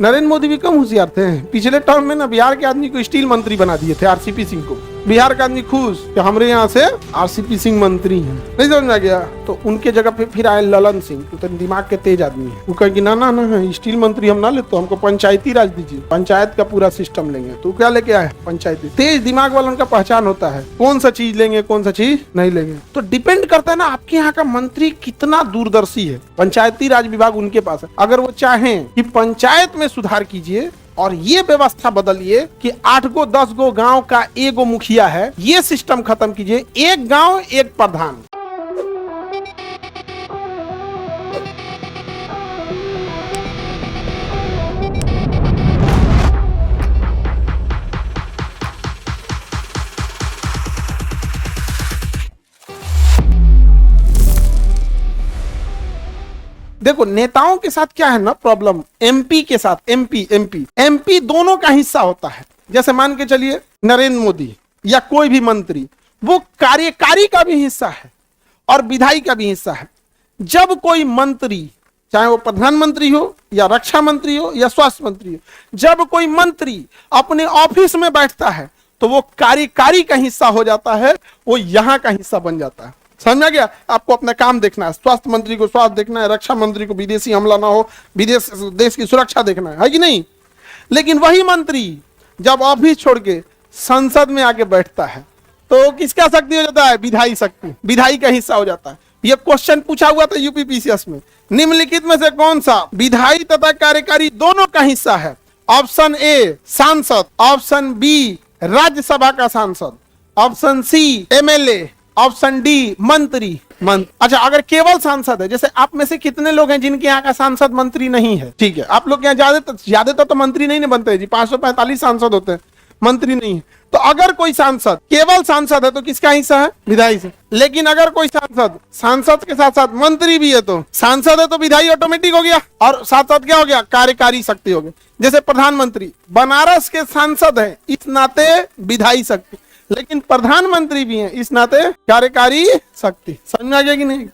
नरेंद्र मोदी भी कम होशियार थे। पिछले टर्म में ना बिहार के आदमी को स्टील मंत्री बना दिए थे, आरसीपी सिंह को। बिहार का आदमी खुश कि हमारे यहाँ से आरसीपी सिंह मंत्री हैं। नहीं समझ में गया तो उनके जगह पे फिर आए ललन सिंह, तो दिमाग के तेज आदमी है। वो कहेगी ना ना ना स्टील मंत्री हम ना ले, तो हमको पंचायती राज दीजिए, पंचायत का पूरा सिस्टम लेंगे। तो क्या लेके आए? पंचायती। तेज दिमाग वाला उनका पहचान होता है, कौन सा चीज लेंगे कौन सा चीज नहीं लेंगे। तो डिपेंड करता है ना आपके यहाँ का मंत्री कितना दूरदर्शी है। पंचायती राज विभाग उनके पास है। अगर वो चाहें कि पंचायत में सुधार कीजिए और ये व्यवस्था बदलिए कि 8 गो 10 गो गांव का एगो मुखिया है, ये सिस्टम खत्म कीजिए, एक गांव एक प्रधान। देखो नेताओं के साथ क्या है ना प्रॉब्लम, एमपी के साथ, एमपी दोनों का हिस्सा होता है। जैसे मान के चलिए नरेंद्र मोदी या कोई भी मंत्री, वो कार्यकारी का भी हिस्सा है और विधायी का भी हिस्सा है। जब कोई मंत्री, चाहे वो प्रधानमंत्री हो या रक्षा मंत्री हो या स्वास्थ्य मंत्री हो, जब कोई मंत्री अपने ऑफिस में बैठता है तो वो कार्यकारी का हिस्सा हो जाता है, वो यहाँ का हिस्सा बन जाता है। समझ गया? आपको अपना काम देखना है, स्वास्थ्य मंत्री को स्वास्थ्य देखना है, रक्षा मंत्री को विदेशी हमला ना हो, विदेश देश की सुरक्षा देखना है कि नहीं? लेकिन वही मंत्री जब ऑफिस छोड़ के संसद में आके बैठता है तो किसका शक्ति हो जाता है? विधायी शक्ति, विधायी का हिस्सा हो जाता है। यह क्वेश्चन पूछा हुआ था यूपीपीसीएस में, निम्नलिखित में से कौन सा विधायी तथा कार्यकारी दोनों का हिस्सा है? ऑप्शन ए सांसद, ऑप्शन बी राज्यसभा का सांसद, option C MLA, option D मंत्री। अच्छा, अगर केवल सांसद है, जैसे आप में से कितने लोग हैं जिनके यहाँ का सांसद मंत्री नहीं है? ठीक है, आप लोग के यहाँ ज्यादातर तो मंत्री नहीं बनते जी, 545 सांसद होते हैं, मंत्री नहीं है। तो अगर कोई सांसद केवल सांसद है तो किसका हिस्सा है? विधायी से। लेकिन अगर कोई सांसद के साथ साथ मंत्री भी है, तो सांसद है तो विधायी ऑटोमेटिक हो गया और साथ साथ क्या हो गया? कार्यकारी शक्ति हो गई। जैसे प्रधानमंत्री बनारस के सांसद है, इस नाते विधायी शक्ति, लेकिन प्रधानमंत्री भी हैं, इस नाते कार्यकारी शक्ति। समझ में आ गया कि नहीं?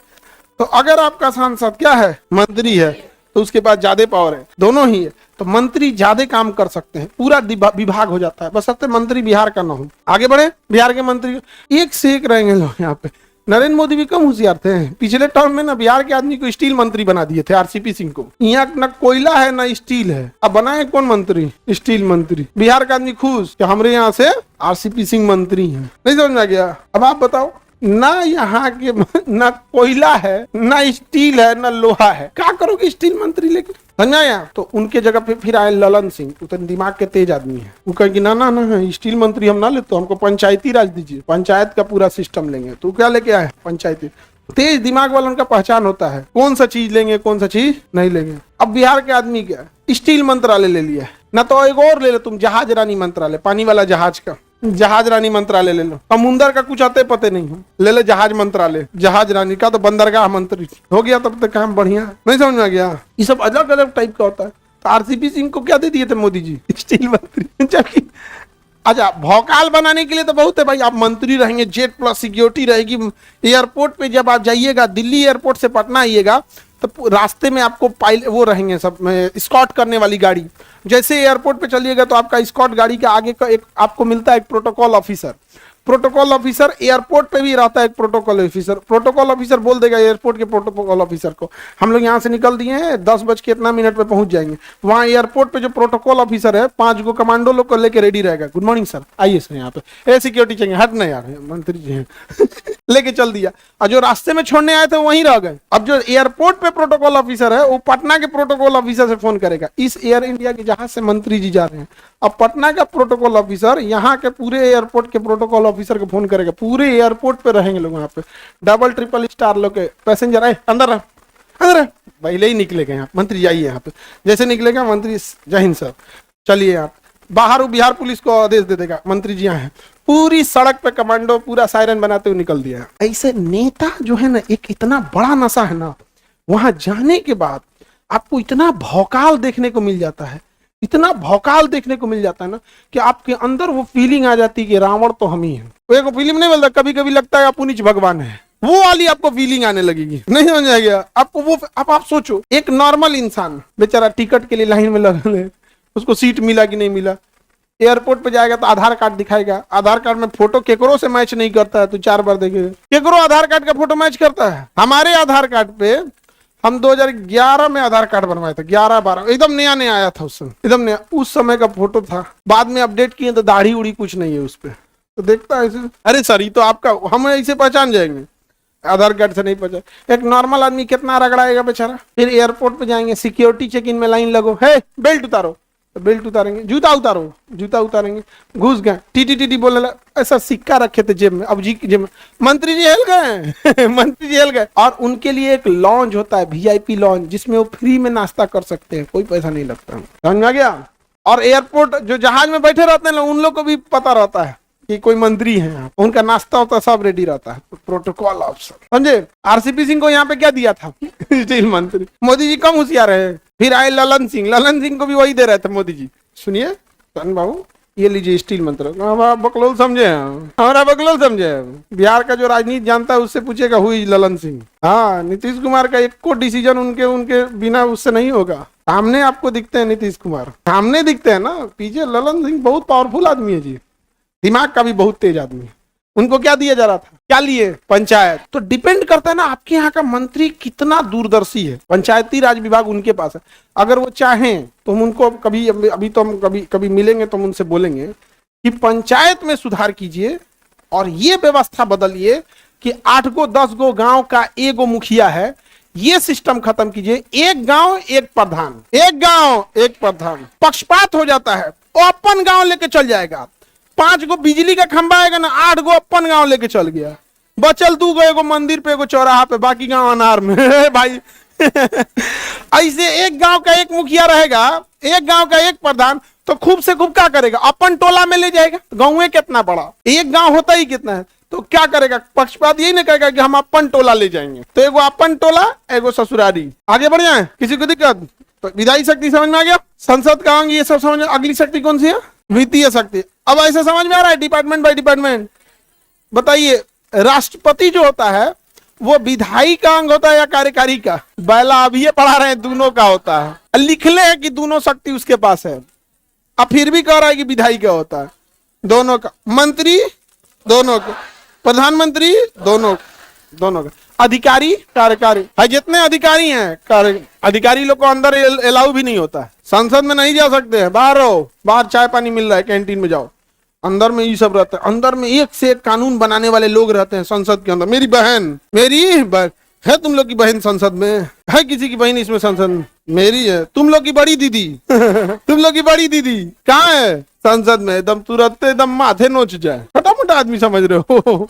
तो अगर आपका सांसद क्या है? मंत्री है, तो उसके पास ज्यादा पावर है, दोनों ही है, तो मंत्री ज्यादा काम कर सकते हैं, पूरा विभाग हो जाता है, बस सकते मंत्री बिहार का ना हो। आगे बढ़े, बिहार के मंत्री एक से एक रहेंगे लोग यहाँ पे। नरेंद्र मोदी भी कम होशियार थे। पिछले टर्म में ना बिहार के आदमी को स्टील मंत्री बना दिए थे, आरसीपी सिंह को। यहाँ न कोयला है न स्टील है, अब बनाए कौन मंत्री? स्टील मंत्री। बिहार का आदमी खुश कि हमारे यहाँ से आरसीपी सिंह मंत्री हैं। नहीं समझ में आ गया? अब आप बताओ, ना यहाँ के ना कोयला है, ना स्टील है, ना लोहा है, क्या करोगे स्टील मंत्री लेके? समझ आया? तो उनके जगह पे फिर आए ललन सिंह, तो दिमाग के तेज आदमी है। वो कहेगी ना ना ना स्टील मंत्री हम ना ले, तो हमको पंचायती राज दीजिए, पंचायत का पूरा सिस्टम लेंगे। तो क्या लेके आए? पंचायती। तेज दिमाग वाला उनका पहचान होता है, कौन सा चीज लेंगे कौन सा चीज नहीं लेंगे। अब बिहार के आदमी क्या स्टील मंत्रालय ले लिया, ना तो एक और ले लो तुम, जहाज रानी मंत्रालय, पानी वाला जहाज का जहाज रानी मंत्रालय ले लो। समुंदर का कुछ आते पते नहीं हो, ले लो जहाज मंत्रालय, जहाज रानी का तो बंदरगाह मंत्री हो गया, तब तक काम बढ़िया। नहीं समझ में आ गया? ये सब अलग अलग टाइप का होता है। तो आरसीपी सिंह को क्या दे दिए थे मोदी जी? स्टील मंत्री। जबकि अच्छा, भौकाल बनाने के लिए तो बहुत है भाई, आप मंत्री रहेंगे, जेट प्लस सिक्योरिटी रहेगी। एयरपोर्ट पे जब आप जाइएगा, दिल्ली एयरपोर्ट से पटना आइएगा, तो रास्ते में आपको वो रहेंगे सब स्कॉट करने वाली गाड़ी। जैसे एयरपोर्ट पे चलिएगा तो आपका स्कॉट गाड़ी के आगे का एक आपको मिलता है एक protocol officer. Protocol officer airport पे भी रहता है एक प्रोटोकॉल ऑफिसर। प्रोटोकॉल ऑफिसर बोल देगा एयरपोर्ट के प्रोटोकॉल ऑफिसर को, हम लोग यहाँ से निकल दिए हैं, 10 बज के इतना मिनट पे पहुंच जाएंगे। वहाँ एयरपोर्ट पे जो प्रोटोकॉल ऑफिसर है, 5 गो कमांडो लोग को लेके रेडी रहेगा। गुड मॉर्निंग सर, आइए सर यहाँ पे, ए सिक्योरिटी चाहिए, हट नहीं यार मंत्री जी हैं लेके चल दिया। और जो रास्ते में छोड़ने आए थे वहीं रह गए। अब जो एयरपोर्ट पे प्रोटोकॉल ऑफिसर है, वो पटना के प्रोटोकॉल ऑफिसर से फोन करेगा, इस एयर इंडिया के जहाज से मंत्री जी जा रहे हैं। अब पटना का प्रोटोकॉल ऑफिसर यहाँ के पूरे एयरपोर्ट के प्रोटोकॉल ऑफिसर को फोन करेगा, पूरे एयरपोर्ट पे रहेंगे लोग वहाँ पे, डबल ट्रिपल स्टार लोग के पैसेंजर आए, अंदर अंदर पहले ही निकलेगा यहाँ मंत्री, जाइए यहाँ पे। जैसे निकलेगा मंत्री, जय हिंद सर, चलिए आप बाहर। बिहार पुलिस को आदेश दे देगा, मंत्री जी यहाँ है, पूरी सड़क पे कमांडो पूरा सायरन बनाते हुए निकल दिया। ऐसे नेता जो है ना, एक इतना बड़ा नशा है ना, वहां जाने के बाद आपको इतना भौकाल देखने को मिल जाता है, इतना भौकाल देखने को मिल जाता है ना, कि आपके अंदर वो फीलिंग आ जाती है कि रावण तो हम ही है। कोई फिल्म नहीं बोलता, कभी कभी लगता है आप नीच भगवान है, वो वाली आपको फीलिंग आने लगेगी। नहीं समझ आ गया आपको? वो अब आप सोचो, एक नॉर्मल इंसान बेचारा टिकट के लिए लाइन में लगा है, उसको सीट मिला कि नहीं मिला। एयरपोर्ट पे जाएगा तो आधार कार्ड दिखाएगा, आधार कार्ड में फोटो केकरो से मैच नहीं करता है, तो 4 बार देखेगा। केकरो आधार कार्ड का फोटो मैच करता है? हमारे आधार कार्ड पे हम 2011 में आधार कार्ड बनवाए थे, 11-12 एकदम नया नया आया था उस समय, एकदम नया उस समय का फोटो था। बाद में अपडेट किए तो दाढ़ी उड़ी कुछ नहीं है उस पर, तो देखता है ऐसे, अरे सर ये तो आपका, हम ऐसे पहचान जाएंगे, आधार कार्ड से नहीं पहचान। एक नॉर्मल आदमी कितना रगड़ाएगा बेचारा। फिर एयरपोर्ट पे जाएंगे, सिक्योरिटी चेक इन में लाइन लगो, है बेल्ट उतारो तो बेल्ट उतारेंगे, जूता उतारो जूता उतारेंगे, घुस गए, टीटी बोलने लगा। ऐसा सिक्का रखे थे जेब में, अब जी की जेब में, मंत्री जी हिल गए मंत्री जी हिल गए। और उनके लिए एक लॉन्ज होता है, वीआईपी लॉन्ज, जिसमें वो फ्री में नाश्ता कर सकते हैं, कोई पैसा नहीं लगता। समझ में आ गया? और एयरपोर्ट जो जहाज में बैठे रहते हैं उन लोग को भी पता रहता है कि कोई मंत्री है, उनका नाश्ता होता सब रेडी रहता है, प्रोटोकॉल ऑफिसर। समझे? आरसीपी सिंह को यहाँ पे क्या दिया था? स्टील मंत्री। मोदी जी कम होशियार है। फिर आए ललन सिंह को भी वही दे रहे थे मोदी जी। सुनिए तन बाबू, ये लीजिए स्टील मंत्री। बकलोल समझे, हमारा बकलोल समझे। बिहार का जो राजनीति जानता है उससे पूछेगा हुई ललन सिंह। हाँ, नीतीश कुमार का एक को डिसीजन उनके बिना उससे नहीं होगा। सामने आपको दिखते हैं नीतीश कुमार, सामने दिखते हैं ना, पीछे ललन सिंह बहुत पावरफुल आदमी है जी, दिमाग का भी बहुत तेज आदमी है। उनको क्या दिया जा रहा था? क्या लिए? पंचायत। तो डिपेंड करता है ना आपके यहाँ का मंत्री कितना दूरदर्शी है। पंचायती राज विभाग उनके पास है। अगर वो चाहें तो हम उनको कभी, अभी तो हम कभी मिलेंगे तो हम उनसे बोलेंगे कि पंचायत में सुधार कीजिए और ये व्यवस्था बदलिए कि 8 गो 10 गो गांव का एगो मुखिया है, ये सिस्टम खत्म कीजिए। एक गांव एक प्रधान, एक गांव एक प्रधान, पक्षपात हो जाता है। वो अपन गांव लेके चल जाएगा, 5 गो बिजली का खंभा आएगा ना, 8 गो अपन गांव लेके चल गया, बचल 2 गो, एगो मंदिर पे एगो चौराहा पे, बाकी गांव अनार में भाई ऐसे एक गांव का एक मुखिया रहेगा, एक गांव का एक प्रधान, तो खूब से खूब क्या करेगा? अपन टोला में ले जाएगा। गांव कितना बड़ा, एक गांव होता ही कितना है, तो क्या करेगा? पक्षपात यही नहीं कहेगा कि हम अपन टोला ले जाएंगे, तो एगो अपन टोला एगो ससुरारी। आगे बढ़ जाए, किसी को दिक्कत? तो विधायी शक्ति समझ में आ गया, संसद का अंग ये सब समझ में। अगली शक्ति कौन सी है? वित्तीय शक्ति। अब ऐसे समझ में आ रहा है डिपार्टमेंट बाय डिपार्टमेंट? बताइए, राष्ट्रपति जो होता है वो विधायी का अंग होता है या कार्यकारी का? बैला अभी ये पढ़ा रहे हैं, दोनों का होता है। लिख ले है कि दोनों शक्ति उसके पास है, अब फिर भी कह रहा है कि विधायी का होता है। दोनों का। मंत्री दोनों का, प्रधानमंत्री दोनों का, अधिकारी कार्यकारी है। जितने अधिकारी हैं, अधिकारी लोग को अंदर अलाउ भी नहीं होता है, संसद में नहीं जा सकते हैं। बाहर रहो, बाहर चाय पानी मिल रहा है, कैंटीन में जाओ। अंदर में ये सब रहता है, अंदर में एक से एक कानून बनाने वाले लोग रहते हैं संसद के अंदर। मेरी बहन है, तुम लोग की बहन संसद में है, किसी की बहन इसमें संसद में? मेरी है। तुम लोग की बड़ी दीदी तुम लोग की बड़ी दीदी कहाँ है? संसद में। एकदम तुरंत एकदम माथे नोच जाए, छोटा मोटा आदमी समझ रहे हो